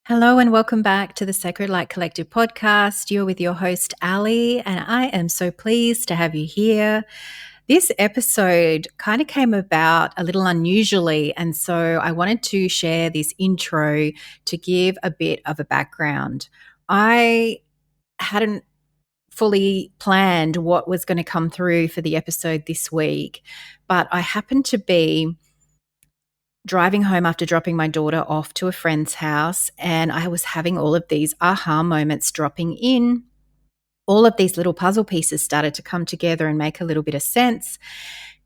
Hello and welcome back to the Sacred Light Collective podcast. You're with your host, Ali, and I am so pleased to have you here. This episode kind of came about a little unusually, and so I wanted to share this intro to give a bit of a background. I hadn't fully planned what was going to come through for the episode this week, but I happened to be driving home after dropping my daughter off to a friend's house, and I was having all of these aha moments dropping in. All of these little puzzle pieces started to come together and make a little bit of sense.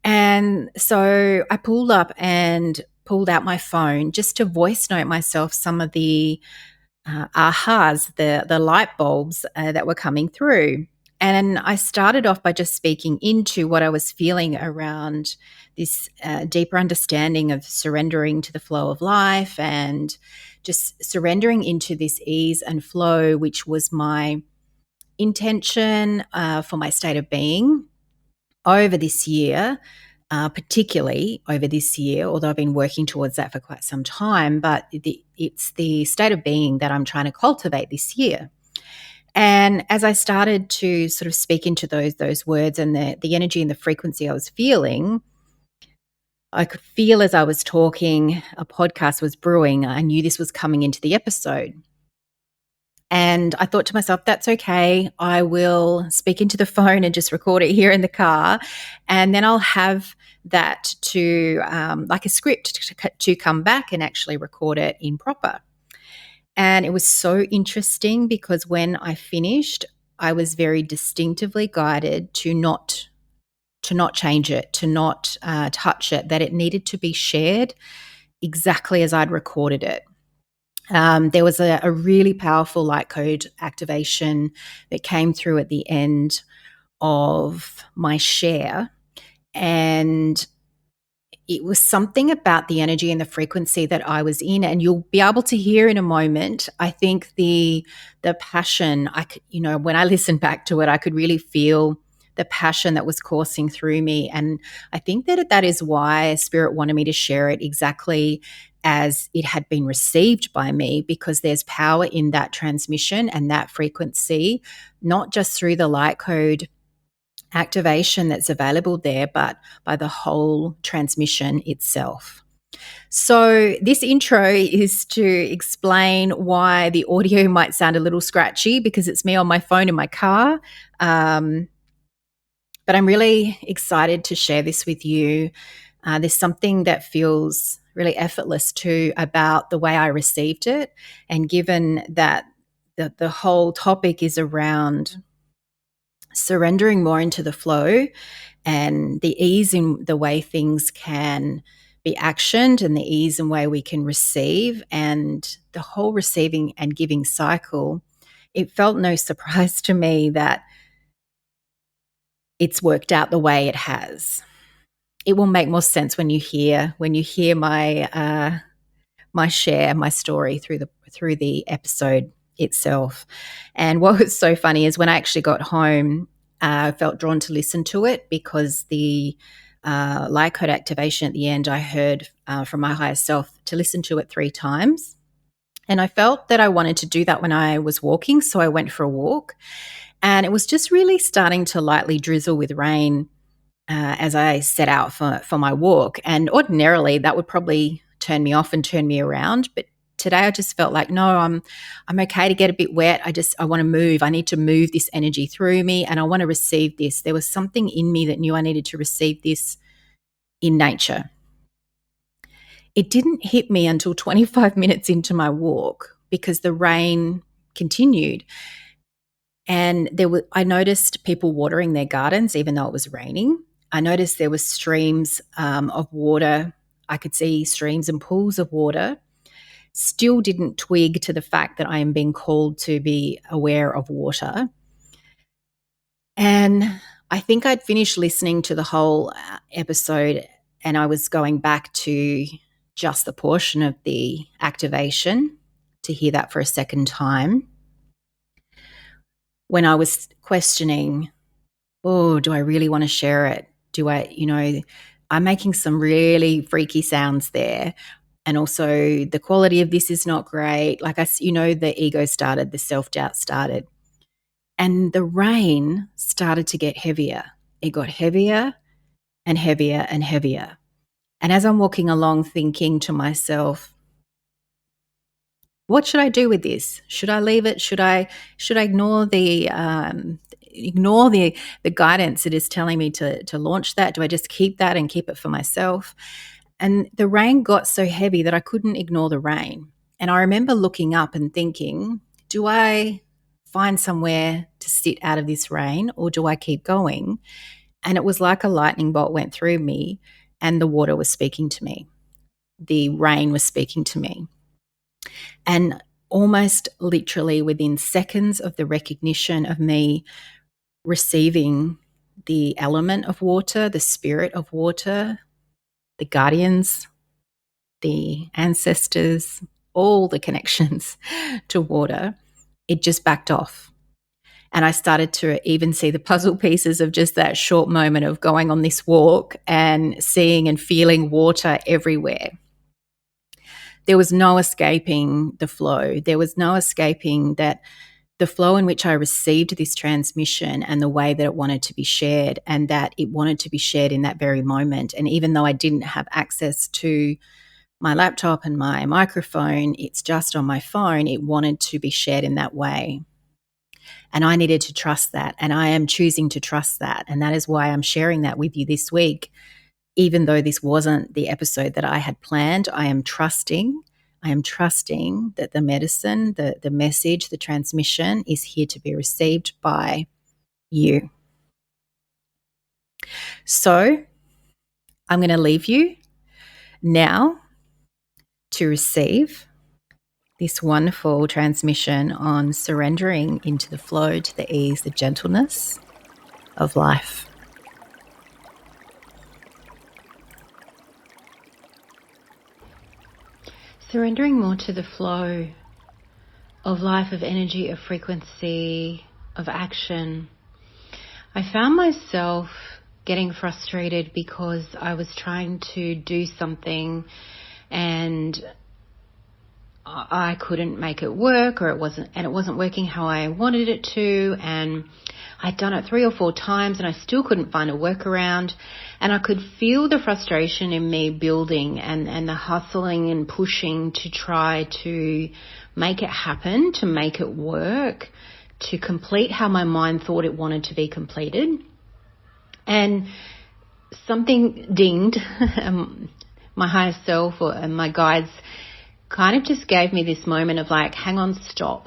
And so I pulled up and pulled out my phone just to voice note myself some of the ahas, the light bulbs that were coming through. And I started off by just speaking into what I was feeling around this deeper understanding of surrendering to the flow of life and just surrendering into this ease and flow, which was my intention for my state of being over this year. Particularly over this year, although I've been working towards that for quite some time, but it's the state of being that I'm trying to cultivate this year. And as I started to sort of speak into those words and the energy and the frequency I was feeling, I could feel as I was talking, a podcast was brewing. I knew this was coming into the episode. And I thought to myself, that's okay. I will speak into the phone and just record it here in the car. And then I'll have that to, like a script, to come back and actually record it in proper. And it was so interesting because when I finished, I was very distinctively guided to not change it, to not touch it, that it needed to be shared exactly as I'd recorded it. There was a really powerful light code activation that came through at the end of my share. And it was something about the energy and the frequency that I was in, and you'll be able to hear in a moment. I think the passion, when I listened back to it, I could really feel the passion that was coursing through me. And I think that is why Spirit wanted me to share it exactly as it had been received by me, because there's power in that transmission and that frequency, not just through the light code activation that's available there, but by the whole transmission itself. So this intro is to explain why the audio might sound a little scratchy, because it's me on my phone in my car. But I'm really excited to share this with you. There's something that feels really effortless too about the way I received it. And given that the whole topic is around surrendering more into the flow and the ease in the way things can be actioned and the ease in way we can receive and the whole receiving and giving cycle, it felt no surprise to me that it's worked out the way it has. It will make more sense when you hear my my share, my story through the episode itself. And what was so funny is when I actually got home, I felt drawn to listen to it because the light code activation at the end, I heard from my higher self to listen to it 3 times. And I felt that I wanted to do that when I was walking, so I went for a walk. And it was just really starting to lightly drizzle with rain as I set out for my walk. And ordinarily that would probably turn me off and turn me around. But today I just felt like, no, I'm okay to get a bit wet. I want to move. I need to move this energy through me and I want to receive this. There was something in me that knew I needed to receive this in nature. It didn't hit me until 25 minutes into my walk because the rain continued. And I noticed people watering their gardens even though it was raining. I noticed there were streams of water. I could see streams and pools of water. Still didn't twig to the fact that I am being called to be aware of water. And I think I'd finished listening to the whole episode and I was going back to just the portion of the activation to hear that for a second time. When I was questioning, oh, do I really want to share it? I'm making some really freaky sounds there. And also the quality of this is not great. Like the ego started, the self-doubt started. And the rain started to get heavier. It got heavier and heavier and heavier. And as I'm walking along thinking to myself, what should I do with this? Should I leave it? Should I ignore the guidance that is telling me to launch that? Do I just keep that and keep it for myself? And the rain got so heavy that I couldn't ignore the rain. And I remember looking up and thinking, do I find somewhere to sit out of this rain, or do I keep going? And it was like a lightning bolt went through me, and the water was speaking to me. The rain was speaking to me. And almost literally within seconds of the recognition of me receiving the element of water, the spirit of water, the guardians, the ancestors, all the connections to water, it just backed off. And I started to even see the puzzle pieces of just that short moment of going on this walk and seeing and feeling water everywhere. There was no escaping the flow. There was no escaping that the flow in which I received this transmission and the way that it wanted to be shared, and that it wanted to be shared in that very moment. And even though I didn't have access to my laptop and my microphone, it's just on my phone, it wanted to be shared in that way. And I needed to trust that. And I am choosing to trust that. And that is why I'm sharing that with you this week. Even though this wasn't the episode that I had planned, I am trusting that the medicine, the message, the transmission is here to be received by you. So I'm going to leave you now to receive this wonderful transmission on surrendering into the flow, to the ease, the gentleness of life. Surrendering more to the flow of life, of energy, of frequency, of action. I found myself getting frustrated because I was trying to do something and I couldn't make it work, or it wasn't working how I wanted it to, and I'd done it 3 or 4 times and I still couldn't find a workaround, and I could feel the frustration in me building and the hustling and pushing to try to make it happen, to make it work, to complete how my mind thought it wanted to be completed. And something dinged, my higher self and my guides kind of just gave me this moment of like, hang on, stop.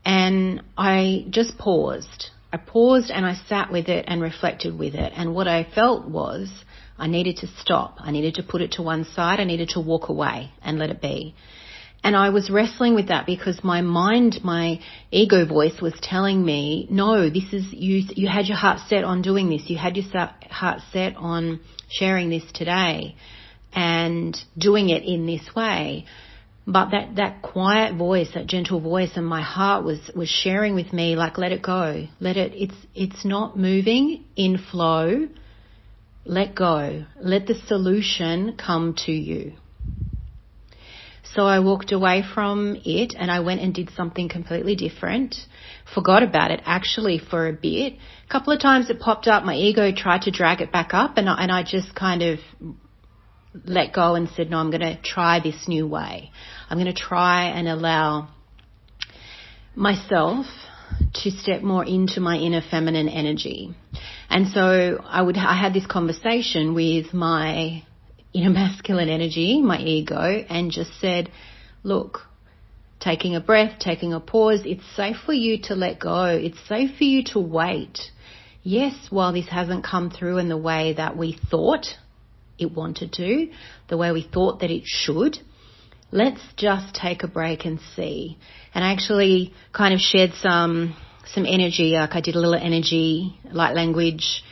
And I just paused. I paused and I sat with it and reflected with it. And what I felt was I needed to stop. I needed to put it to one side. I needed to walk away and let it be. And I was wrestling with that because my mind, my ego voice was telling me, no, this is, you had your heart set on doing this. You had your heart set on sharing this today and doing it in this way. But that quiet voice, that gentle voice, and my heart was sharing with me, like, let it go. It's not moving in flow. Let go. Let the solution come to you. So I walked away from it and I went and did something completely different. Forgot about it actually for a bit. A couple of times it popped up. My ego tried to drag it back up, and I just kind of let go and said, no, I'm going to try this new way. I'm going to try and allow myself to step more into my inner feminine energy. And so I had this conversation with my inner masculine energy, my ego, and just said, look, taking a breath, taking a pause, it's safe for you to let go. It's safe for you to wait. Yes, while this hasn't come through in the way that we thought it wanted to, the way we thought that it should, let's just take a break and see. And I actually kind of shared some energy, like I did a little energy, light language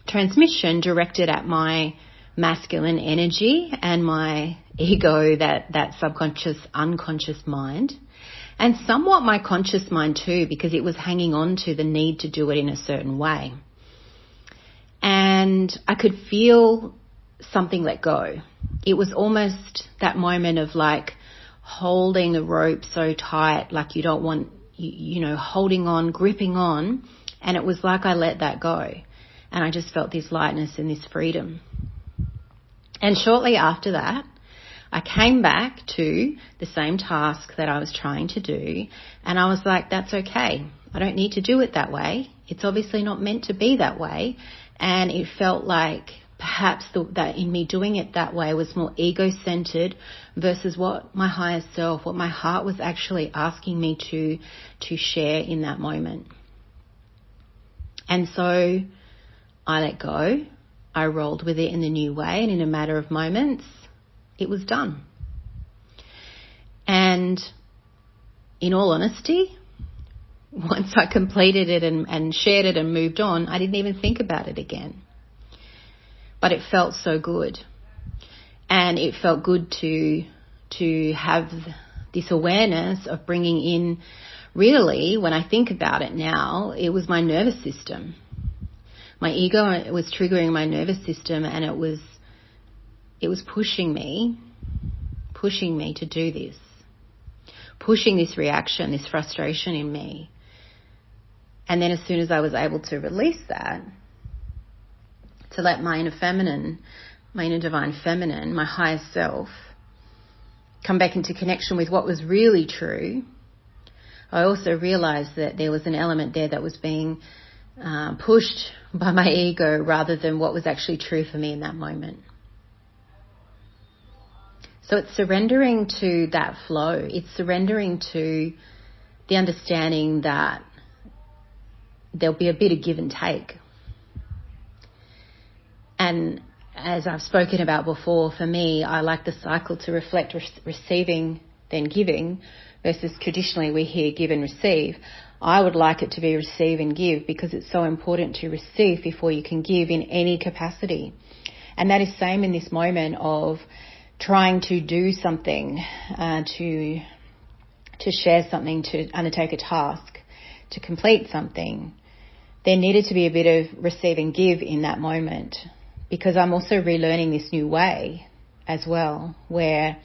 transmission directed at my masculine energy and my ego, that subconscious, unconscious mind, and somewhat my conscious mind too, because it was hanging on to the need to do it in a certain way. And I could feel something let go. It was almost that moment of like holding the rope so tight, like you don't want, holding on, gripping on. And it was like I let that go. And I just felt this lightness and this freedom. And shortly after that, I came back to the same task that I was trying to do. And I was like, that's okay. I don't need to do it that way. It's obviously not meant to be that way. And it felt like perhaps that in me doing it that way was more ego-centered versus what my higher self, what my heart was actually asking me to share in that moment. And so I let go. I rolled with it in the new way, and in a matter of moments, it was done. And in all honesty, once I completed it and shared it and moved on, I didn't even think about it again. But it felt so good. And it felt good to have this awareness of bringing in, really, when I think about it now, it was my nervous system. My ego was triggering my nervous system, and it was pushing me to do this, pushing this reaction, this frustration in me. And then as soon as I was able to release that, to let my inner feminine, my inner divine feminine, my higher self, come back into connection with what was really true, I also realized that there was an element there that was being pushed by my ego rather than what was actually true for me in that moment. So it's surrendering to that flow. It's surrendering to the understanding that there'll be a bit of give and take. And as I've spoken about before, for me, I like the cycle to reflect receiving, then giving, versus traditionally we hear give and receive. I would like it to be receive and give, because it's so important to receive before you can give in any capacity. And that is same in this moment of trying to do something, to share something, to undertake a task, to complete something. There needed to be a bit of receive and give in that moment, because I'm also relearning this new way as well, where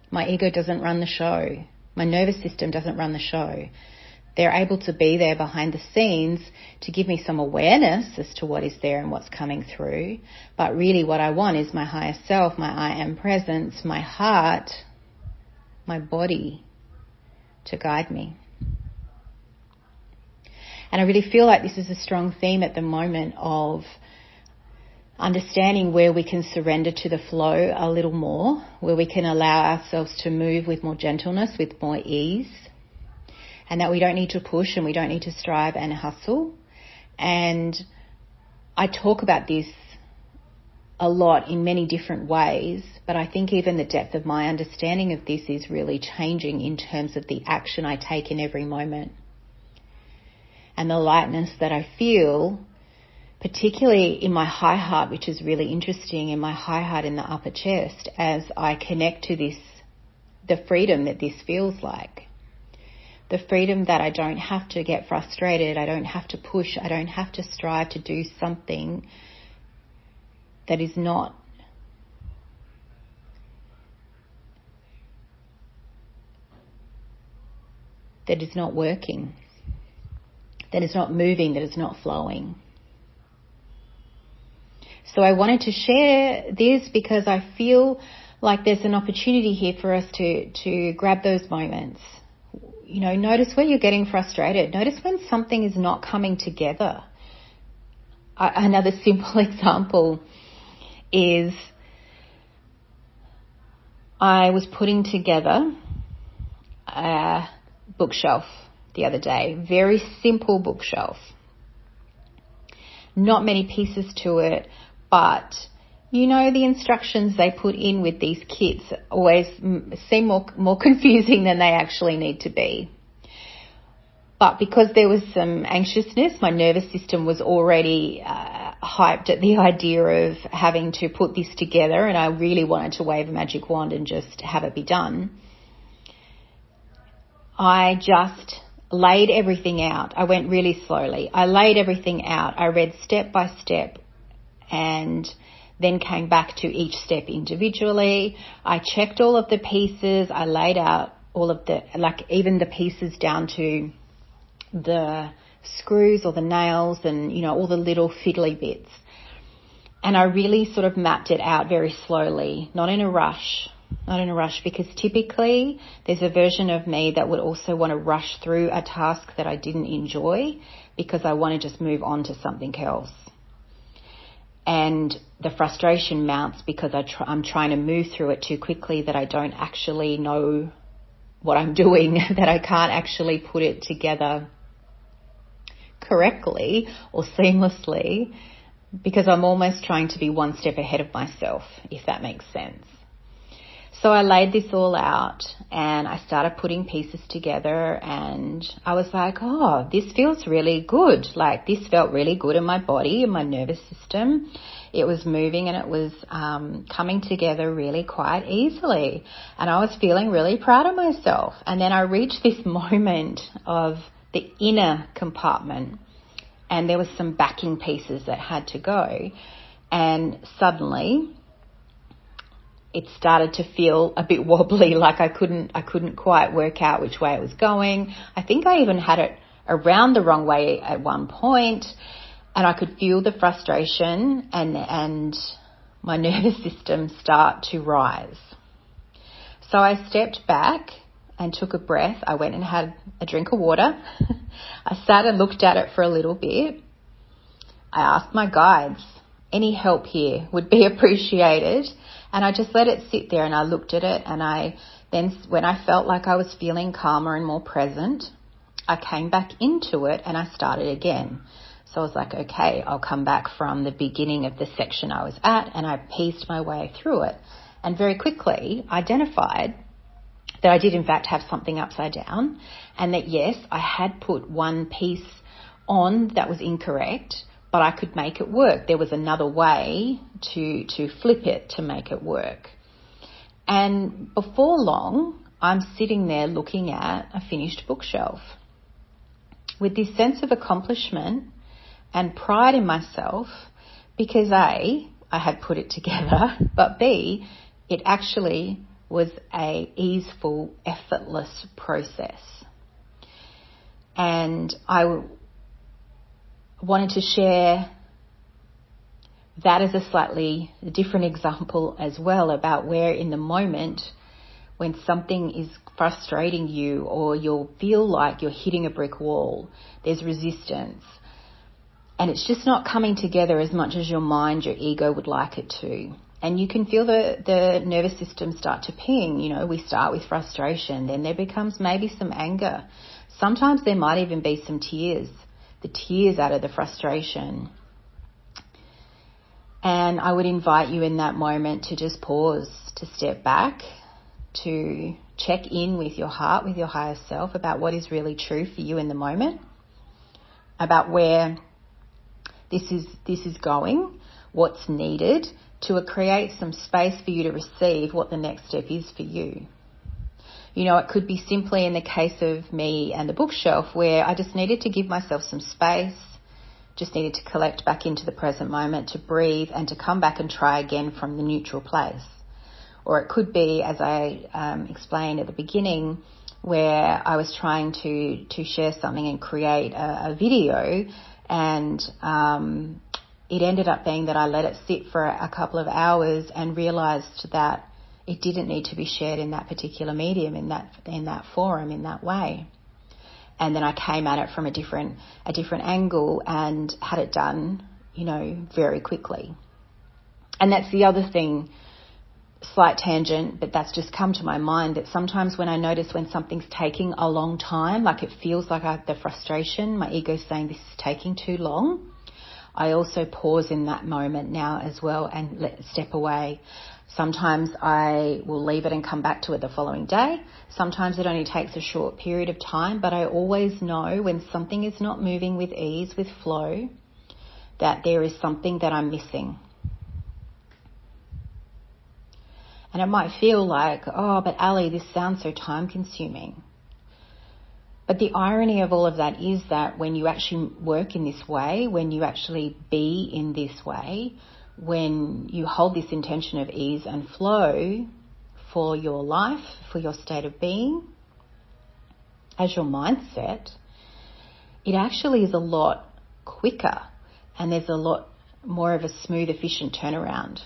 my ego doesn't run the show. My nervous system doesn't run the show. They're able to be there behind the scenes to give me some awareness as to what is there and what's coming through. But really what I want is my higher self, my I am presence, my heart, my body to guide me. And I really feel like this is a strong theme at the moment of understanding where we can surrender to the flow a little more, where we can allow ourselves to move with more gentleness, with more ease, and that we don't need to push and we don't need to strive and hustle. And I talk about this a lot in many different ways, but I think even the depth of my understanding of this is really changing in terms of the action I take in every moment. And the lightness that I feel, particularly in my high heart, which is really interesting, in my high heart in the upper chest, as I connect to this, the freedom that this feels like. The freedom that I don't have to get frustrated, I don't have to push, I don't have to strive to do something that is not working, that is not moving, that is not flowing. So I wanted to share this because I feel like there's an opportunity here for us to grab those moments. You know, notice where you're getting frustrated. Notice when something is not coming together. Another simple example is I was putting together a bookshelf the other day. Very simple bookshelf. Not many pieces to it, but you know, the instructions they put in with these kits always seem more confusing than they actually need to be. But because there was some anxiousness, my nervous system was already hyped at the idea of having to put this together, and I really wanted to wave a magic wand and just have it be done. I just laid everything out. I went really slowly. I laid everything out. I read step by step, and then came back to each step individually. I checked all of the pieces. I laid out all of the, like even the pieces down to the screws or the nails and, all the little fiddly bits. And I really sort of mapped it out very slowly, not in a rush, because typically there's a version of me that would also want to rush through a task that I didn't enjoy because I want to just move on to something else. And the frustration mounts because I'm trying to move through it too quickly, that I don't actually know what I'm doing, that I can't actually put it together correctly or seamlessly, because I'm almost trying to be one step ahead of myself, if that makes sense. So I laid this all out and I started putting pieces together, and I was like, oh, this feels really good. Like, this felt really good in my body, in my nervous system. It was moving and it was coming together really quite easily. And I was feeling really proud of myself. And then I reached this moment of the inner compartment, and there was some backing pieces that had to go. And suddenly it started to feel a bit wobbly, like I couldn't quite work out which way it was going. I think I even had it around the wrong way at one point, and I could feel the frustration and my nervous system start to rise. So I stepped back and took a breath. I went and had a drink of water. I sat and looked at it for a little bit. I asked my guides, any help here would be appreciated. And I just let it sit there and I looked at it, and when I felt like I was feeling calmer and more present, I came back into it and I started again. So I was like, okay, I'll come back from the beginning of the section I was at, and I pieced my way through it. And very quickly identified that I did in fact have something upside down, and that yes, I had put one piece on that was incorrect, but I could make it work. There was another way to flip it to make it work. And before long, I'm sitting there looking at a finished bookshelf with this sense of accomplishment and pride in myself, because A, I had put it together, but B, it actually was a easeful, effortless process. And I wanted to share that as a slightly different example as well, about where in the moment when something is frustrating you or you'll feel like you're hitting a brick wall, there's resistance, and it's just not coming together as much as your mind, your ego would like it to. And you can feel the nervous system start to ping. We start with frustration, then there becomes maybe some anger. Sometimes there might even be some tears, the tears out of the frustration. And I would invite you in that moment to just pause, to step back, to check in with your heart, with your higher self, about what is really true for you in the moment, about where this is going, what's needed to create some space for you to receive what the next step is for you. It could be simply in the case of me and the bookshelf, where I just needed to give myself some space, just needed to collect back into the present moment, to breathe and to come back and try again from the neutral place. Or it could be, as I explained at the beginning, where I was trying to share something and create a video, and it ended up being that I let it sit for a couple of hours and realised that it didn't need to be shared in that particular medium, in that forum, in that way. And then I came at it from a different angle and had it done, very quickly. And that's the other thing, slight tangent, but that's just come to my mind, that sometimes when I notice when something's taking a long time, like it feels like the frustration, my ego's saying this is taking too long, I also pause in that moment now as well and step away. Sometimes I will leave it and come back to it the following day. Sometimes it only takes a short period of time, but I always know when something is not moving with ease, with flow, that there is something that I'm missing. And it might feel like, oh, but Ali, this sounds so time consuming. But the irony of all of that is that when you actually work in this way, when you actually be in this way, when you hold this intention of ease and flow for your life, for your state of being, as your mindset, it actually is a lot quicker and there's a lot more of a smooth, efficient turnaround.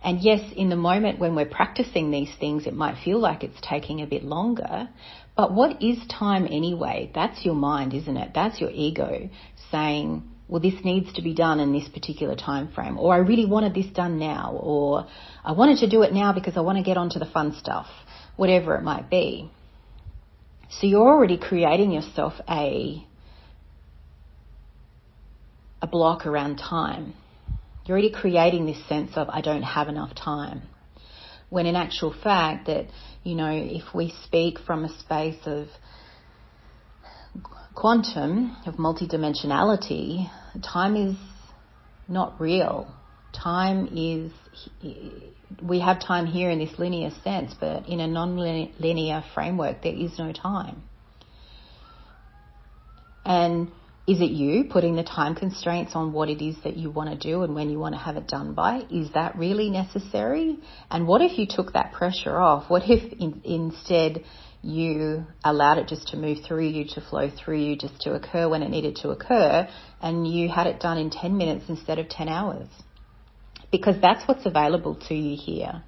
And yes, in the moment when we're practicing these things, it might feel like it's taking a bit longer. But what is time anyway? That's your mind, isn't it? That's your ego saying, well, this needs to be done in this particular time frame, or I really wanted this done now, or I wanted to do it now because I want to get on to the fun stuff, whatever it might be. So you're already creating yourself a block around time. You're already creating this sense of, I don't have enough time. When in actual fact that, if we speak from a space of quantum, of multidimensionality, time is not real. We have time here in this linear sense, but in a non-linear framework, there is no time. And is it you putting the time constraints on what it is that you want to do and when you want to have it done by? Is that really necessary? And what if you took that pressure off? What if instead you allowed it just to move through you, to flow through you, just to occur when it needed to occur, and you had it done in 10 minutes instead of 10 hours? Because that's what's available to you here.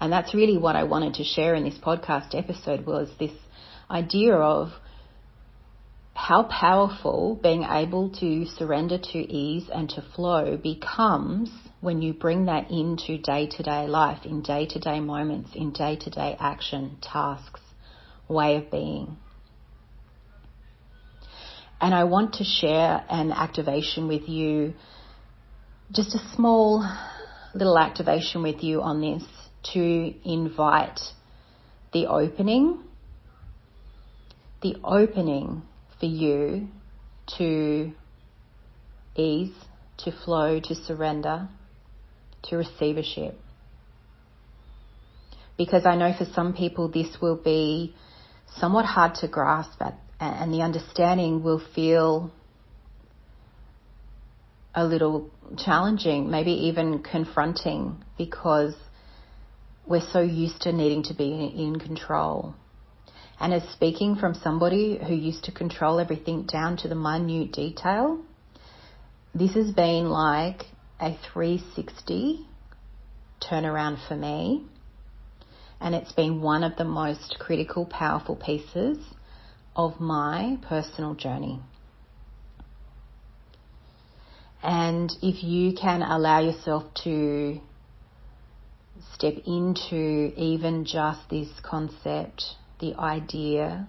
And that's really what I wanted to share in this podcast episode, was this idea of how powerful being able to surrender to ease and to flow becomes when you bring that into day-to-day life, in day-to-day moments, in day-to-day action, tasks, way of being. And I want to share an activation with you, just a small little activation with you on this, to invite the opening for you to ease, to flow, to surrender, to receivership. Because I know for some people this will be somewhat hard to grasp at, and the understanding will feel a little challenging, maybe even confronting, because we're so used to needing to be in control. And as speaking from somebody who used to control everything down to the minute detail, this has been like a 360 turnaround for me. And it's been one of the most critical, powerful pieces of my personal journey. And if you can allow yourself to step into even just this concept, the idea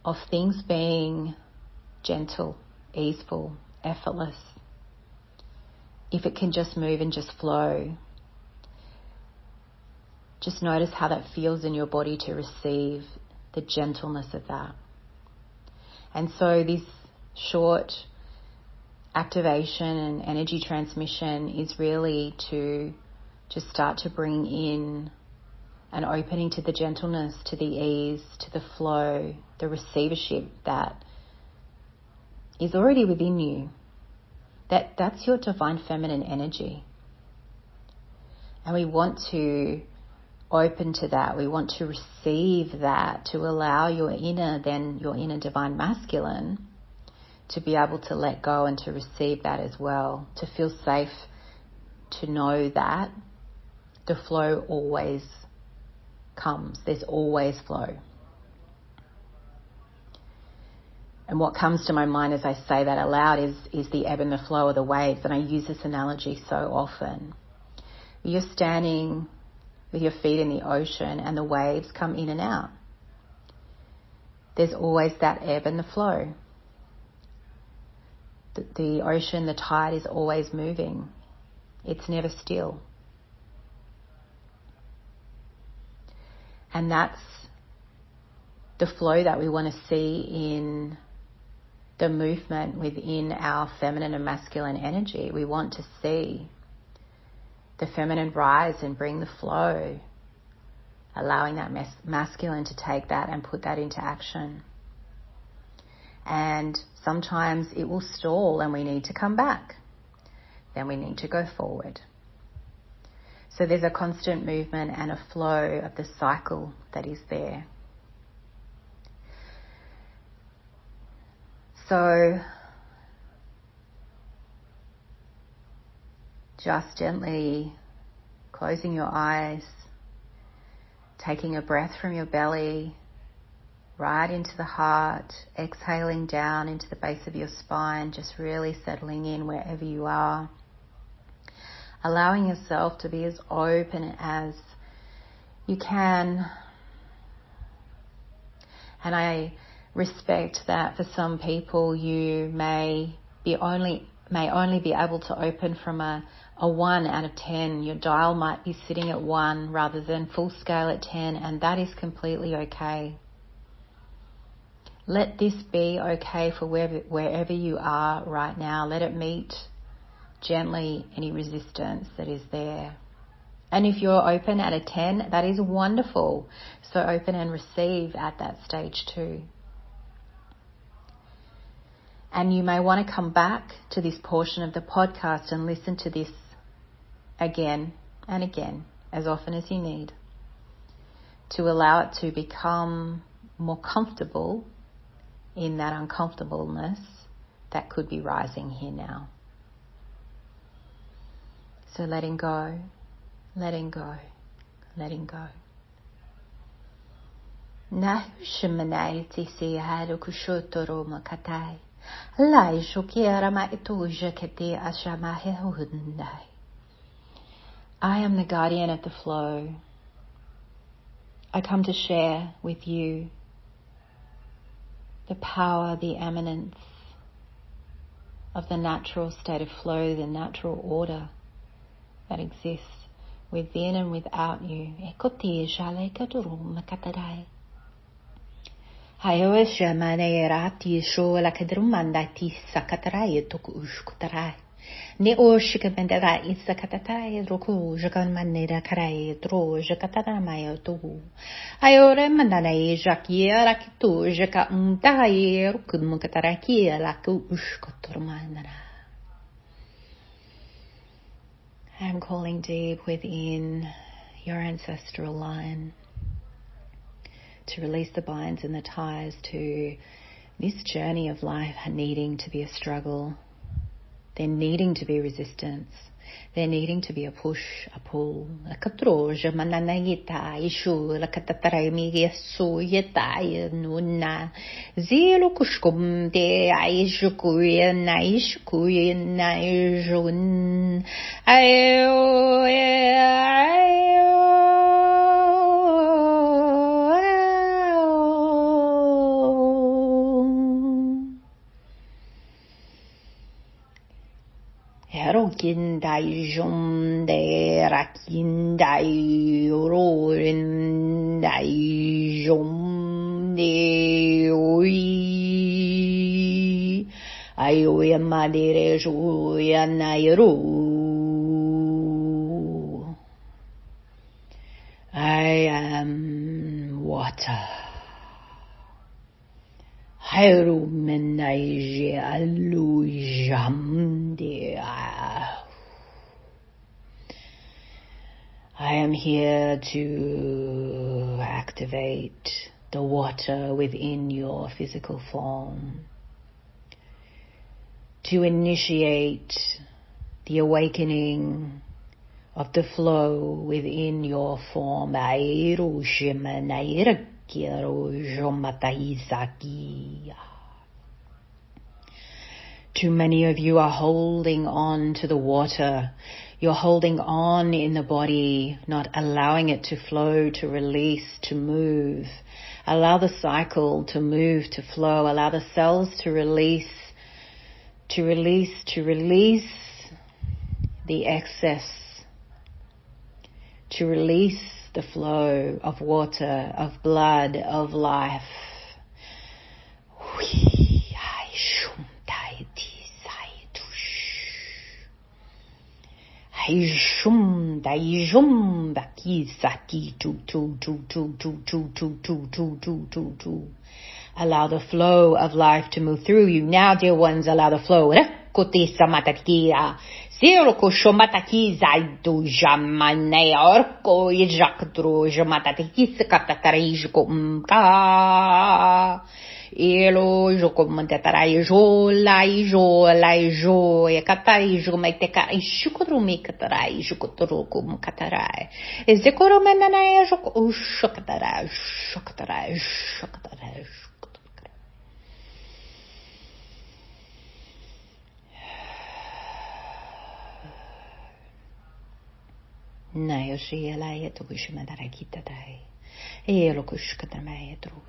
of things being gentle, easeful, effortless, if it can just move and just flow, just notice how that feels in your body to receive the gentleness of that. And so this short activation and energy transmission is really to just start to bring in an opening to the gentleness, to the ease, to the flow, the receivership that is already within you. That's your divine feminine energy. And we want to open to that. We want to receive that, to allow your inner divine masculine to be able to let go and to receive that as well, to feel safe, to know that the flow always comes. There's always flow. And what comes to my mind as I say that aloud is the ebb and the flow of the waves. And I use this analogy so often. You're standing with your feet in the ocean and the waves come in and out. There's always that ebb and the flow. The ocean, the tide is always moving. It's never still. And that's the flow that we want to see in the movement within our feminine and masculine energy. We want to see the feminine rise and bring the flow, allowing that masculine to take that and put that into action. And sometimes it will stall and we need to come back. then we need to go forward. So there's a constant movement and a flow of the cycle that is there. So just gently closing your eyes, taking a breath from your belly right into the heart, exhaling down into the base of your spine, just really settling in wherever you are. Allowing yourself to be as open as you can. And I respect that for some people you may only be able to open from a 1 out of 10. Your dial might be sitting at 1 rather than full scale at 10, and that is completely okay. Let this be okay for wherever you are right now. Let it meet gently any resistance that is there. And if you're open at a 10, that is wonderful. So open and receive at that stage too. And you may want to come back to this portion of the podcast and listen to this again and again, as often as you need, to allow it to become more comfortable in that uncomfortableness that could be rising here now. So letting go, letting go, letting go. Nahu shimanai si haru kushotoro makatai. Lai shokiera ma ituja kete ashamahe hundai. I am the guardian of the flow. I come to share with you the power, the eminence of the natural state of flow, the natural order that exists within and without you. Ekoti jale katuru makatarai. Hayo shamane rati sho la kadrumanda ti sakatarai toku ushkutarai. Ne o shikamendara isakatatai roku jakan manera karai tro jakatana mayo tu. Ayore mandana jakia rakitu jaka umtai rukun mukataraki la ku ushkuturmanara. I'm calling deep within your ancestral line to release the binds and the ties to this journey of life needing to be a struggle. There needing to be resistance. There needing to be a push, a pull. Akatroja mananayita ishu lakatatarami yesu yeta nuna zero kushkum de aishukuya na ishukuya na ishun ayo Kindai Jomde Rakindai Rorindai Jomde Oi Ayoya Madere Joya Nairu. I am water. Hairu Menaije Alujamde. I am here to activate the water within your physical form, to initiate the awakening of the flow within your form. Too many of you are holding on to the water. You're holding on in the body, not allowing it to flow, to release, to move. Allow the cycle to move, to flow. Allow the cells to release, to release, to release the excess, to release the flow of water, of blood, of life. Allow the flow of life to move through you. Now, dear ones, allow the flow kutisa matakia. Siro ko shomataki zaidu jamane orko ijakdru jamatakis katatarij ko mka. Elo joko mantatarai jolai e katai jomaiteka ishukuru katarai jukuturu kum katarai. Ezekoro menana joko shokatarai. Nayoshi elaya to kushimadara kitatai. Elo kushkatamaya tru.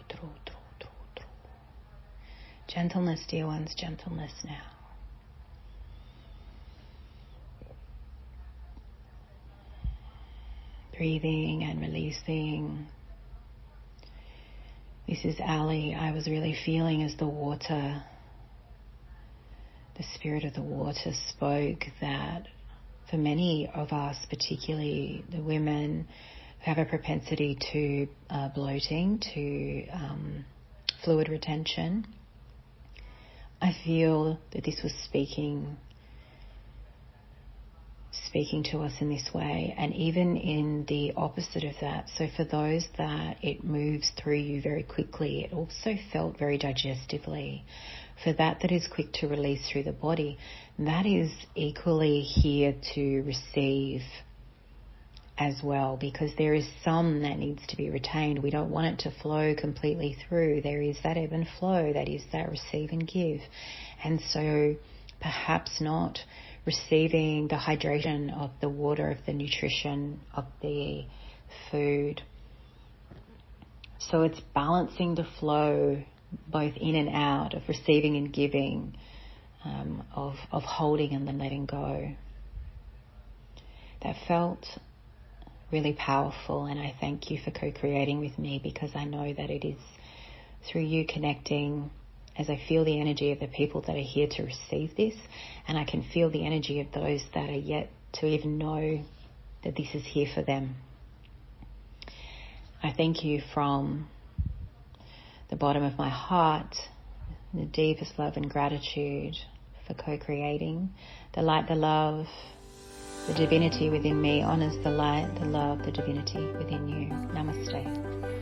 Gentleness, dear ones, gentleness now. Breathing and releasing. This is Ali. I was really feeling as the spirit of the water spoke, that for many of us, particularly the women who have a propensity to bloating, to fluid retention, I feel that this was speaking to us in this way, and even in the opposite of that. So for those that it moves through you very quickly, it also felt very digestively. For that is quick to release through the body, that is equally here to receive as well, because there is some that needs to be retained. We don't want it to flow completely through. There is that ebb and flow, that is that receive and give. And so perhaps not receiving the hydration of the water, of the nutrition, of the food. So it's balancing the flow both in and out, of receiving and giving, of holding and then letting go. That felt really powerful, and I thank you for co-creating with me, because I know that it is through you connecting, as I feel the energy of the people that are here to receive this, and I can feel the energy of those that are yet to even know that this is here for them. I thank you from the bottom of my heart, the deepest love and gratitude for co-creating. The light, the love, the divinity within me honors the light, the love, the divinity within you. Namaste.